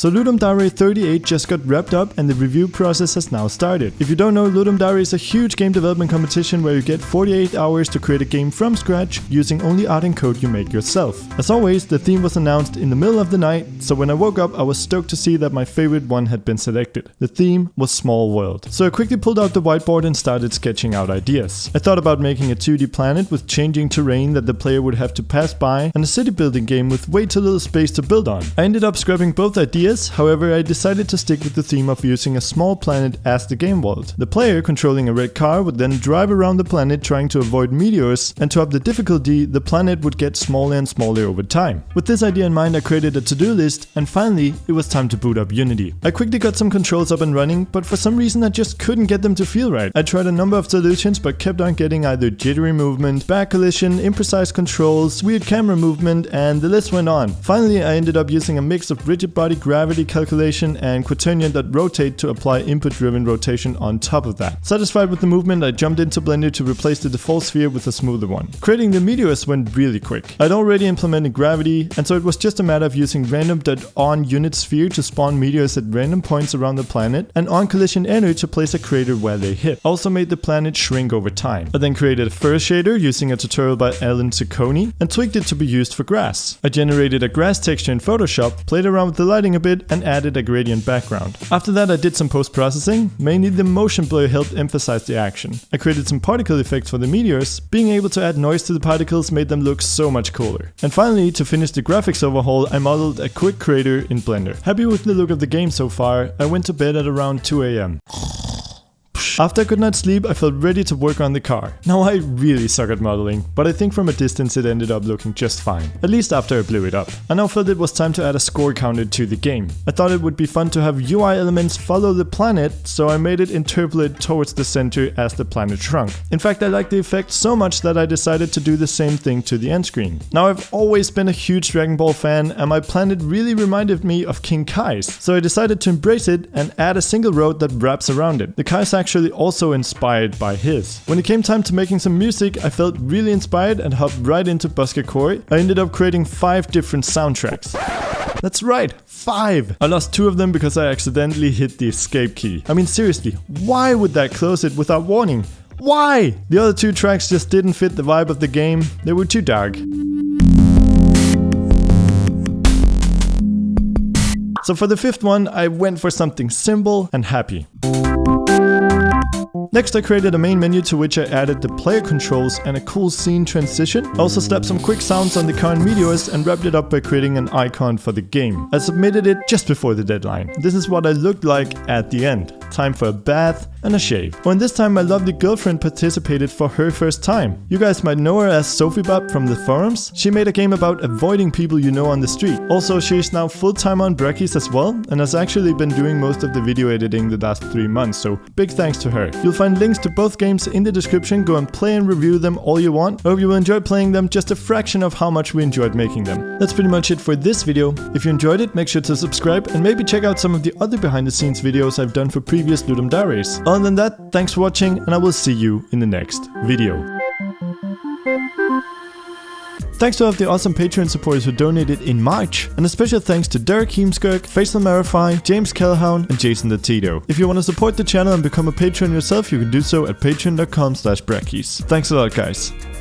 So Ludum Dare 38 just got wrapped up and the review process has now started. If you don't know, Ludum Dare is a huge game development competition where you get 48 hours to create a game from scratch using only art and code you make yourself. As always, the theme was announced in the middle of the night, so when I woke up I was stoked to see that my favorite one had been selected. The theme was Small World. So I quickly pulled out the whiteboard and started sketching out ideas. I thought about making a 2D planet with changing terrain that the player would have to pass by and a city building game with way too little space to build on. I ended up scrapping both ideas, however I decided to stick with the theme of using a small planet as the game world. The player, controlling a red car, would then drive around the planet trying to avoid meteors, and to up the difficulty, the planet would get smaller and smaller over time. With this idea in mind, I created a to-do list, and finally it was time to boot up Unity. I quickly got some controls up and running, but for some reason I just couldn't get them to feel right. I tried a number of solutions but kept on getting either jittery movement, back collision, imprecise controls, weird camera movement, and the list went on. Finally, I ended up using a mix of rigid body gravity calculation and quaternion.rotate to apply input-driven rotation on top of that. Satisfied with the movement, I jumped into Blender to replace the default sphere with a smoother one. Creating the meteors went really quick. I'd already implemented gravity, and so it was just a matter of using random.onUnitSphere to spawn meteors at random points around the planet, and onCollisionEnner to place a crater where they hit. Also made the planet shrink over time. I then created a fur shader using a tutorial by Alan Ciccone and tweaked it to be used for grass. I generated a grass texture in Photoshop, played around with the lighting a bit, and added a gradient background. After that I did some post-processing, mainly the motion blur helped emphasize the action. I created some particle effects for the meteors. Being able to add noise to the particles made them look so much cooler. And finally, to finish the graphics overhaul, I modeled a quick crater in Blender. Happy with the look of the game so far, I went to bed at around 2 AM. After a good night's sleep, I felt ready to work on the car. Now I really suck at modeling, but I think from a distance it ended up looking just fine. At least after I blew it up. I now felt it was time to add a score counter to the game. I thought it would be fun to have UI elements follow the planet, so I made it interpolate towards the center as the planet shrunk. In fact, I liked the effect so much that I decided to do the same thing to the end screen. Now I've always been a huge Dragon Ball fan, and my planet really reminded me of King Kai's, so I decided to embrace it and add a single road that wraps around it. The car is actually also inspired by his. When it came time to making some music, I felt really inspired and hopped right into Busker Core. I ended up creating 5 different soundtracks. That's right, 5! I lost 2 of them because I accidentally hit the escape key. I mean seriously, why would that close it without warning? Why? The other 2 tracks just didn't fit the vibe of the game. They were too dark. So for the 5th one, I went for something simple and happy. Next, I created a main menu to which I added the player controls and a cool scene transition. I also slapped some quick sounds on the car and meteors and wrapped it up by creating an icon for the game. I submitted it just before the deadline. This is what I looked like at the end. Time for a bath and a shave. Oh, and this time my lovely girlfriend participated for her first time. You guys might know her as SophieBab from the forums. She made a game about avoiding people you know on the street. Also, she is now full-time on Brackeys as well, and has actually been doing most of the video editing the last 3 months, so big thanks to her. You'll find links to both games in the description. Go and play and review them all you want. I hope you will enjoy playing them just a fraction of how much we enjoyed making them. That's pretty much it for this video. If you enjoyed it, make sure to subscribe and maybe check out some of the other behind the scenes videos I've done for previous Ludum Dares. Other than that, thanks for watching and I will see you in the next video. Thanks to all of the awesome Patreon supporters who donated in March, and a special thanks to Derek Heemskirk, Faisal Marify, James Kellhound, and Jason the Tito. If you want to support the channel and become a patron yourself, you can do so at patreon.com/Brackeys. Thanks a lot, guys.